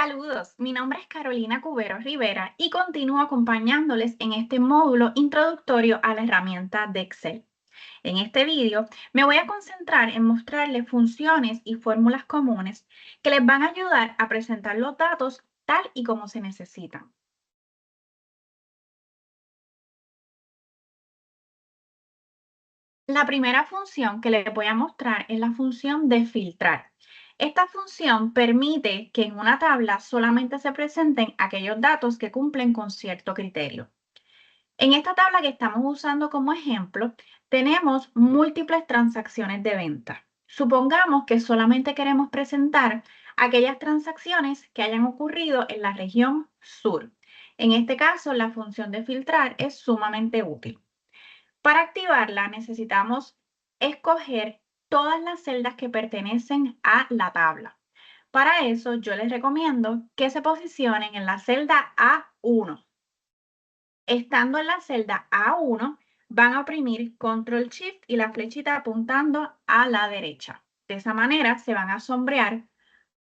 Saludos, mi nombre es Carolina Cubero Rivera y continúo acompañándoles en este módulo introductorio a la herramienta de Excel. En este vídeo me voy a concentrar en mostrarles funciones y fórmulas comunes que les van a ayudar a presentar los datos tal y como se necesitan. La primera función que les voy a mostrar es la función de filtrar. Esta función permite que en una tabla solamente se presenten aquellos datos que cumplen con cierto criterio. En esta tabla que estamos usando como ejemplo, tenemos múltiples transacciones de venta. Supongamos que solamente queremos presentar aquellas transacciones que hayan ocurrido en la región sur. En este caso, la función de filtrar es sumamente útil. Para activarla, necesitamos escoger todas las celdas que pertenecen a la tabla. Para eso, yo les recomiendo que se posicionen en la celda A1. Estando en la celda A1, van a oprimir Control Shift y la flechita apuntando a la derecha. De esa manera se van a sombrear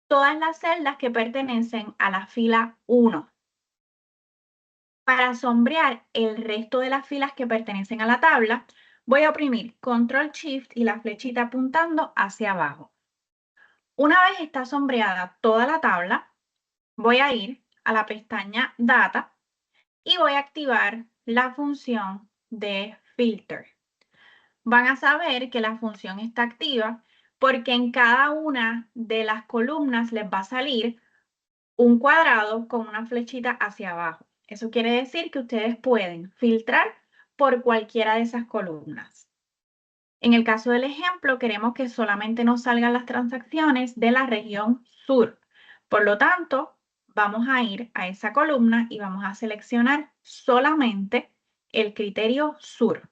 todas las celdas que pertenecen a la fila 1. Para sombrear el resto de las filas que pertenecen a la tabla, voy a oprimir Control Shift y la flechita apuntando hacia abajo. Una vez está sombreada toda la tabla, voy a ir a la pestaña Data y voy a activar la función de Filter. Van a saber que la función está activa porque en cada una de las columnas les va a salir un cuadrado con una flechita hacia abajo. Eso quiere decir que ustedes pueden filtrar por cualquiera de esas columnas. En el caso del ejemplo, queremos que solamente nos salgan las transacciones de la región sur. Por lo tanto, vamos a ir a esa columna y vamos a seleccionar solamente el criterio sur.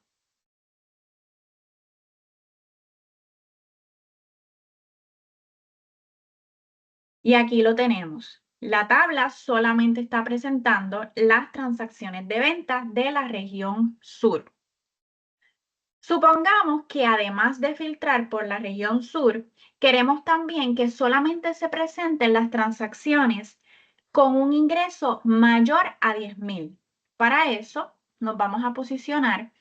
Y aquí lo tenemos. La tabla solamente está presentando las transacciones de venta de la región sur. Supongamos que además de filtrar por la región sur, queremos también que solamente se presenten las transacciones con un ingreso mayor a 10,000. Para eso nos vamos a posicionar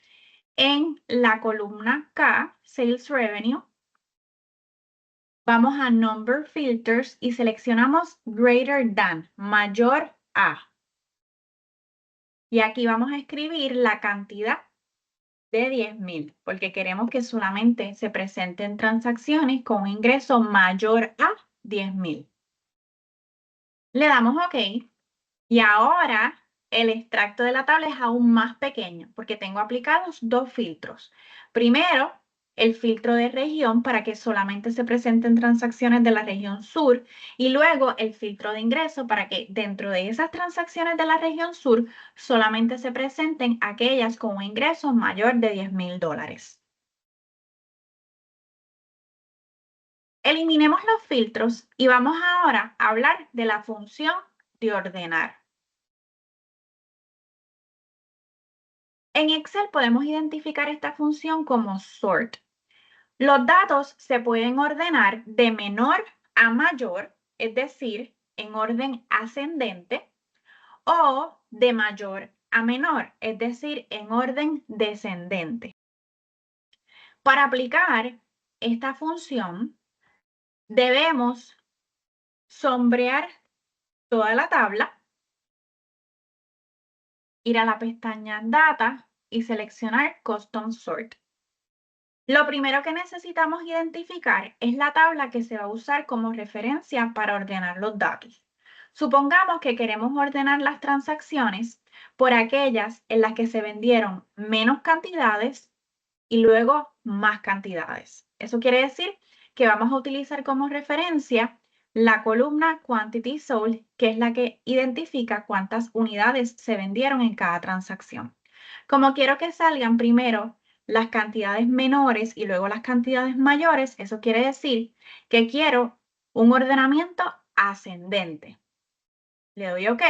en la columna K, Sales Revenue. Vamos a Number Filters y seleccionamos Greater Than, mayor a. Y aquí vamos a escribir la cantidad de 10,000, porque queremos que solamente se presenten transacciones con un ingreso mayor a 10,000. Le damos OK y ahora el extracto de la tabla es aún más pequeño porque tengo aplicados dos filtros. Primero, el filtro de región para que solamente se presenten transacciones de la región sur y luego el filtro de ingreso para que dentro de esas transacciones de la región sur solamente se presenten aquellas con un ingreso mayor de $10,000. Eliminemos los filtros y vamos ahora a hablar de la función de ordenar. En Excel podemos identificar esta función como sort. Los datos se pueden ordenar de menor a mayor, es decir, en orden ascendente, o de mayor a menor, es decir, en orden descendente. Para aplicar esta función, debemos sombrear toda la tabla, ir a la pestaña Data y seleccionar Custom Sort. Lo primero que necesitamos identificar es la tabla que se va a usar como referencia para ordenar los datos. Supongamos que queremos ordenar las transacciones por aquellas en las que se vendieron menos cantidades y luego más cantidades. Eso quiere decir que vamos a utilizar como referencia la columna Quantity Sold, que es la que identifica cuántas unidades se vendieron en cada transacción. Como quiero que salgan primero las cantidades menores y luego las cantidades mayores, eso quiere decir que quiero un ordenamiento ascendente. Le doy OK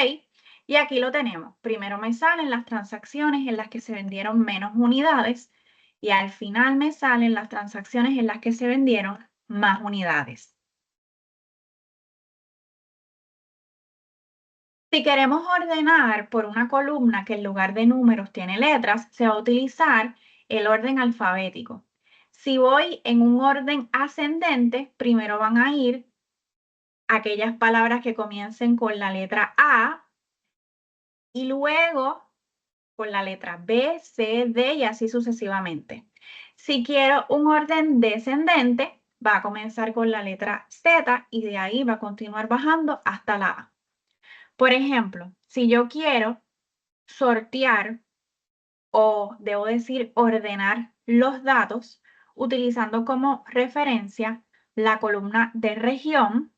y aquí lo tenemos. Primero me salen las transacciones en las que se vendieron menos unidades y al final me salen las transacciones en las que se vendieron más unidades. Si queremos ordenar por una columna que en lugar de números tiene letras, se va a utilizar el orden alfabético. Si voy en un orden ascendente, primero van a ir aquellas palabras que comiencen con la letra A y luego con la letra B, C, D y así sucesivamente. Si quiero un orden descendente, va a comenzar con la letra Z y de ahí va a continuar bajando hasta la A. Por ejemplo, si yo quiero sortear o debo decir ordenar los datos utilizando como referencia la columna de región,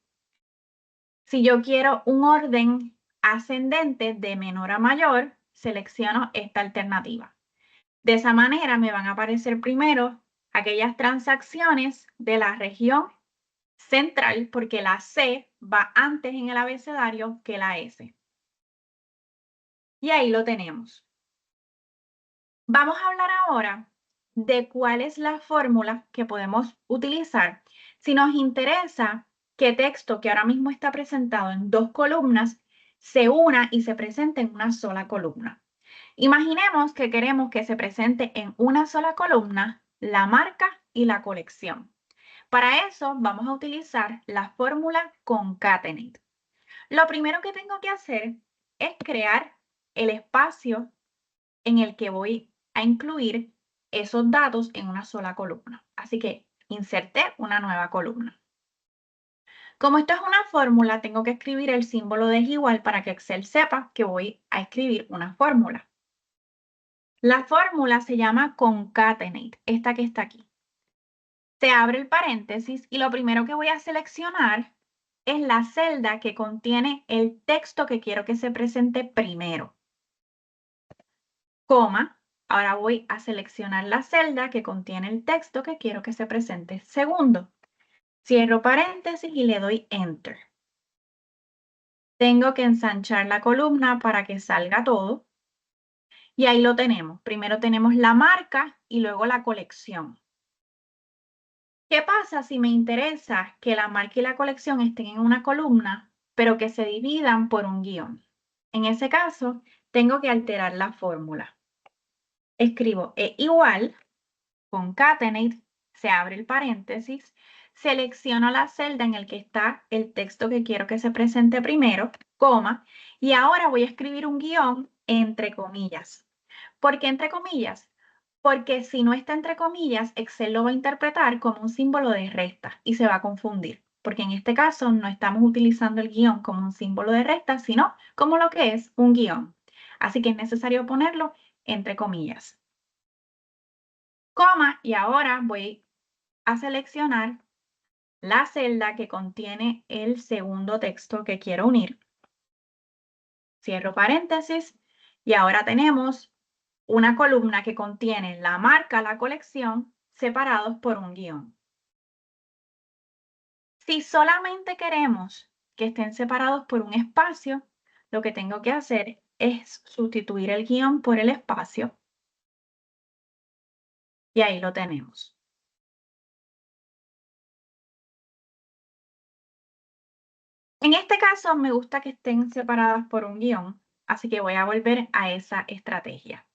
si yo quiero un orden ascendente de menor a mayor, selecciono esta alternativa. De esa manera me van a aparecer primero aquellas transacciones de la región central, porque la C va antes en el abecedario que la S. Y ahí lo tenemos. Vamos a hablar ahora de cuál es la fórmula que podemos utilizar si nos interesa que texto que ahora mismo está presentado en dos columnas se una y se presente en una sola columna. Imaginemos que queremos que se presente en una sola columna la marca y la colección. Para eso vamos a utilizar la fórmula concatenate. Lo primero que tengo que hacer es crear el espacio en el que voy a incluir esos datos en una sola columna. Así que inserté una nueva columna. Como esto es una fórmula, tengo que escribir el símbolo de igual para que Excel sepa que voy a escribir una fórmula. La fórmula se llama concatenate, esta que está aquí. Se abre el paréntesis y lo primero que voy a seleccionar es la celda que contiene el texto que quiero que se presente primero. Coma, ahora voy a seleccionar la celda que contiene el texto que quiero que se presente segundo. Cierro paréntesis y le doy Enter. Tengo que ensanchar la columna para que salga todo. Y ahí lo tenemos. Primero tenemos la marca y luego la colección. ¿Qué pasa si me interesa que la marca y la colección estén en una columna, pero que se dividan por un guión? En ese caso, tengo que alterar la fórmula. Escribo E igual, concatenate, se abre el paréntesis, selecciono la celda en el que está el texto que quiero que se presente primero, coma, y ahora voy a escribir un guión entre comillas. ¿Por qué entre comillas? Porque si no está entre comillas, Excel lo va a interpretar como un símbolo de resta y se va a confundir, porque en este caso no estamos utilizando el guión como un símbolo de resta, sino como lo que es un guión. Así que es necesario ponerlo entre comillas. Coma, y ahora voy a seleccionar la celda que contiene el segundo texto que quiero unir. Cierro paréntesis y ahora tenemos una columna que contiene la marca, la colección, separados por un guión. Si solamente queremos que estén separados por un espacio, lo que tengo que hacer es sustituir el guión por el espacio y ahí lo tenemos. En este caso me gusta que estén separadas por un guión, así que voy a volver a esa estrategia.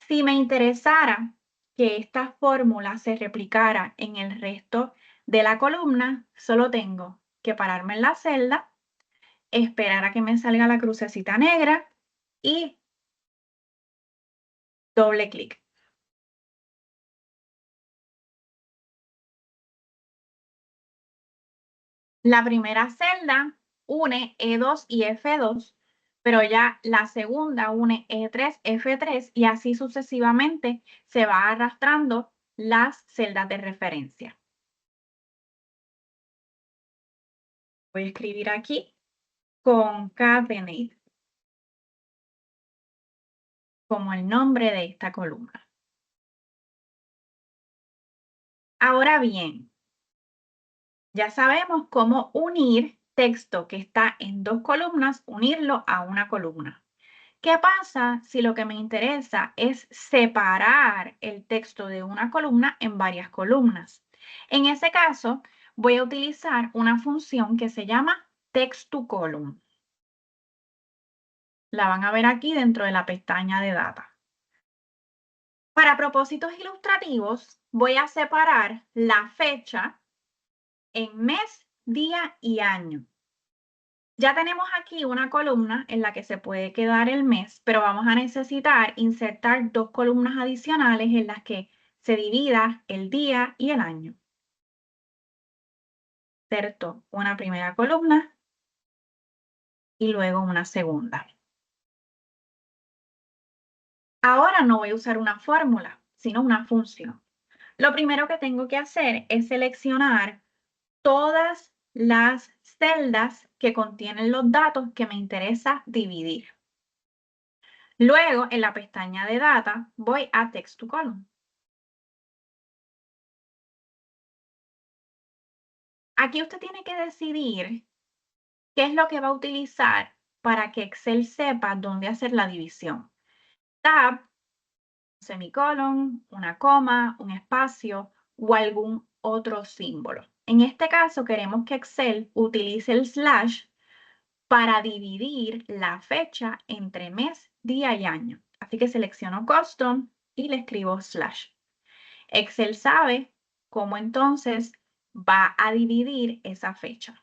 Si me interesara que esta fórmula se replicara en el resto de la columna, solo tengo que pararme en la celda, esperar a que me salga la crucecita negra y doble clic. La primera celda une E2 y F2, pero ya la segunda une E3, F3 y así sucesivamente se va arrastrando las celdas de referencia. Voy a escribir aquí concatenate como el nombre de esta columna. Ahora bien, ya sabemos cómo unir texto que está en dos columnas, unirlo a una columna. ¿Qué pasa si lo que me interesa es separar el texto de una columna en varias columnas? En ese caso, voy a utilizar una función que se llama text to column. La van a ver aquí dentro de la pestaña de data. Para propósitos ilustrativos, voy a separar la fecha en mes, día y año. Ya tenemos aquí una columna en la que se puede quedar el mes, pero vamos a necesitar insertar dos columnas adicionales en las que se divida el día y el año. Inserto una primera columna y luego una segunda. Ahora no voy a usar una fórmula, sino una función. Lo primero que tengo que hacer es seleccionar todas las celdas que contienen los datos que me interesa dividir. Luego, en la pestaña de data, voy a Text to Column. Aquí usted tiene que decidir qué es lo que va a utilizar para que Excel sepa dónde hacer la división. Tab, semicolon, una coma, un espacio o algún otro símbolo. En este caso, queremos que Excel utilice el slash para dividir la fecha entre mes, día y año. Así que selecciono Custom y le escribo slash. Excel sabe cómo entonces va a dividir esa fecha.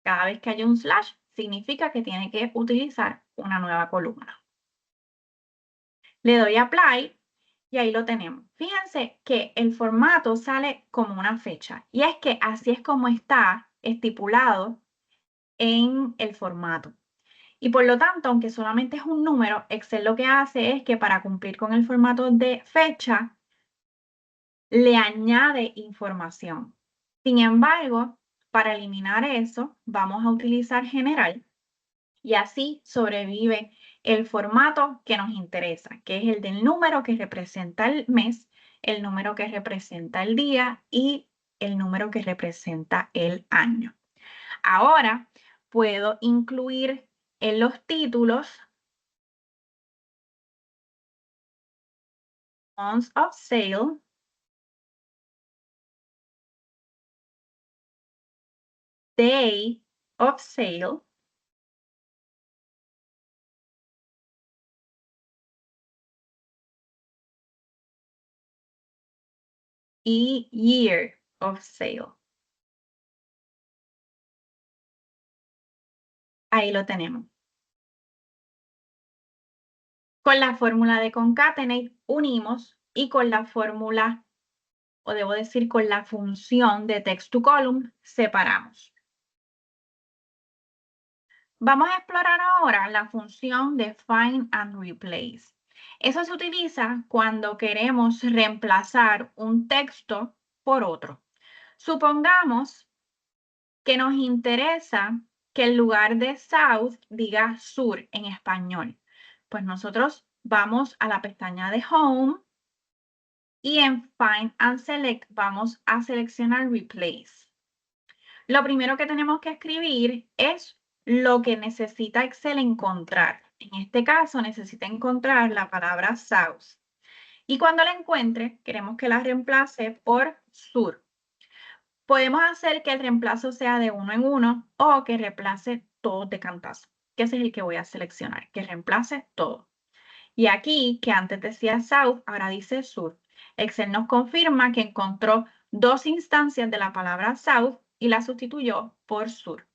Cada vez que haya un slash, significa que tiene que utilizar una nueva columna. Le doy Apply y ahí lo tenemos. Fíjense que el formato sale como una fecha y es que así es como está estipulado en el formato. Y por lo tanto, aunque solamente es un número, Excel lo que hace es que para cumplir con el formato de fecha, le añade información. Sin embargo, para eliminar eso, vamos a utilizar general y así sobrevive el formato que nos interesa, que es el del número que representa el mes, el número que representa el día y el número que representa el año. Ahora puedo incluir en los títulos months of sale, day of sale, y year of sale. Ahí lo tenemos. Con la fórmula de concatenate unimos y con la fórmula, o debo decir con la función de text to column, separamos. Vamos a explorar ahora la función de find and replace. Eso se utiliza cuando queremos reemplazar un texto por otro. Supongamos que nos interesa que en lugar de south diga sur en español. Pues nosotros vamos a la pestaña de Home y en Find and Select vamos a seleccionar Replace. Lo primero que tenemos que escribir es lo que necesita Excel encontrar. En este caso necesita encontrar la palabra south. Y cuando la encuentre, queremos que la reemplace por sur. Podemos hacer que el reemplazo sea de uno en uno o que reemplace todo de cantazo, que ese es el que voy a seleccionar, que reemplace todo. Y aquí, que antes decía South, ahora dice Sur. Excel nos confirma que encontró dos instancias de la palabra South y la sustituyó por Sur.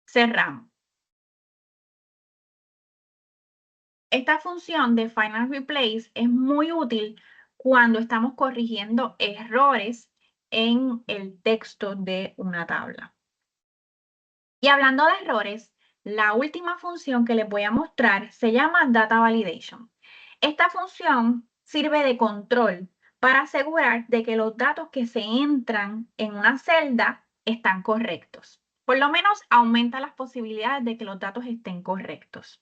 Cerramos. Esta función de Find and Replace es muy útil cuando estamos corrigiendo errores en el texto de una tabla. Y hablando de errores, la última función que les voy a mostrar se llama Data Validation. Esta función sirve de control para asegurar de que los datos que se entran en una celda están correctos. Por lo menos aumenta las posibilidades de que los datos estén correctos.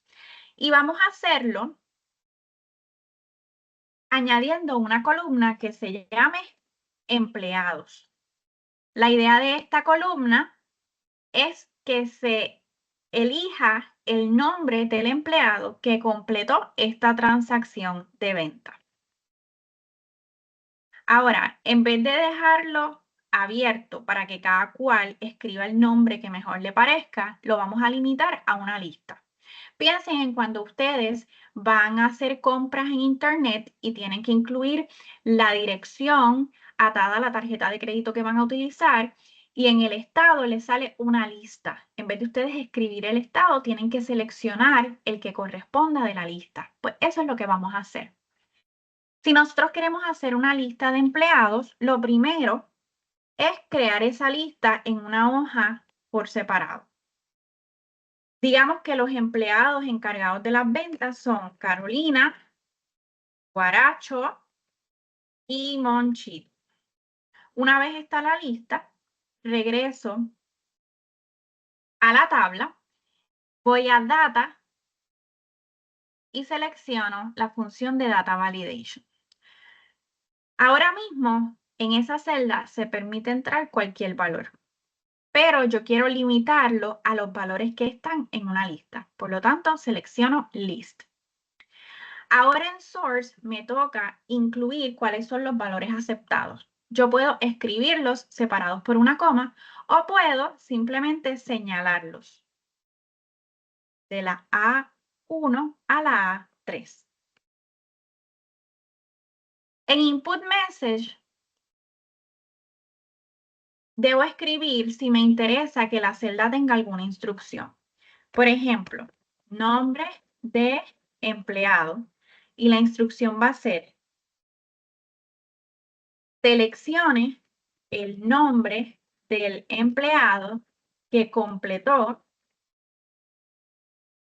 Y vamos a hacerlo añadiendo una columna que se llame empleados. La idea de esta columna es que se elija el nombre del empleado que completó esta transacción de venta. Ahora, en vez de dejarlo abierto para que cada cual escriba el nombre que mejor le parezca, lo vamos a limitar a una lista. Piensen en cuando ustedes van a hacer compras en Internet y tienen que incluir la dirección atada a la tarjeta de crédito que van a utilizar y en el estado les sale una lista. En vez de ustedes escribir el estado, tienen que seleccionar el que corresponda de la lista. Pues eso es lo que vamos a hacer. Si nosotros queremos hacer una lista de empleados, lo primero es crear esa lista en una hoja por separado. Digamos que los empleados encargados de las ventas son Carolina, Guaracho y Monchito. Una vez está la lista, regreso a la tabla, voy a Data y selecciono la función de Data Validation. Ahora mismo, en esa celda se permite entrar cualquier valor, pero yo quiero limitarlo a los valores que están en una lista. Por lo tanto, selecciono List. Ahora en Source me toca incluir cuáles son los valores aceptados. Yo puedo escribirlos separados por una coma o puedo simplemente señalarlos de la A1 a la A3. En Input Message debo escribir si me interesa que la celda tenga alguna instrucción. Por ejemplo, nombre de empleado y la instrucción va a ser seleccione el nombre del empleado que completó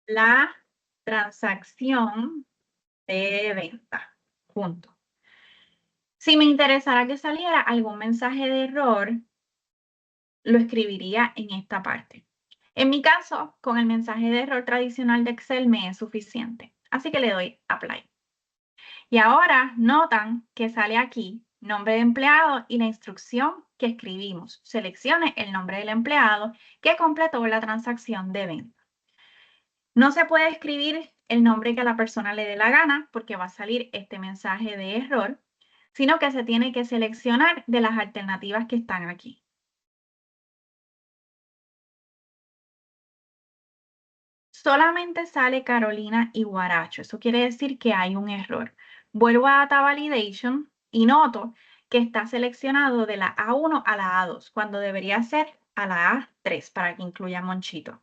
la transacción de venta. Punto. Si me interesara que saliera algún mensaje de error, lo escribiría en esta parte. En mi caso, con el mensaje de error tradicional de Excel me es suficiente. Así que le doy Apply. Y ahora notan que sale aquí nombre de empleado y la instrucción que escribimos. Seleccione el nombre del empleado que completó la transacción de venta. No se puede escribir el nombre que a la persona le dé la gana porque va a salir este mensaje de error, sino que se tiene que seleccionar de las alternativas que están aquí. Solamente sale Carolina y Guaracho. Eso quiere decir que hay un error. Vuelvo a Data Validation y noto que está seleccionado de la A1 a la A2, cuando debería ser a la A3 para que incluya Monchito.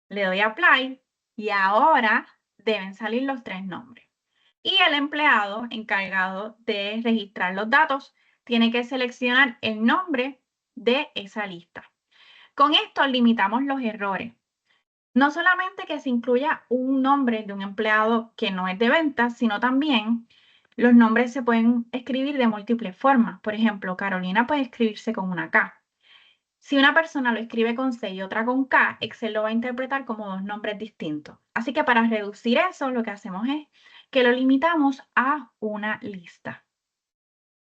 Le doy Apply y ahora deben salir los 3 nombres. Y el empleado encargado de registrar los datos tiene que seleccionar el nombre de esa lista. Con esto limitamos los errores. No solamente que se incluya un nombre de un empleado que no es de ventas, sino también los nombres se pueden escribir de múltiples formas. Por ejemplo, Carolina puede escribirse con una K. Si una persona lo escribe con C y otra con K, Excel lo va a interpretar como dos nombres distintos. Así que para reducir eso, lo que hacemos es que lo limitamos a una lista.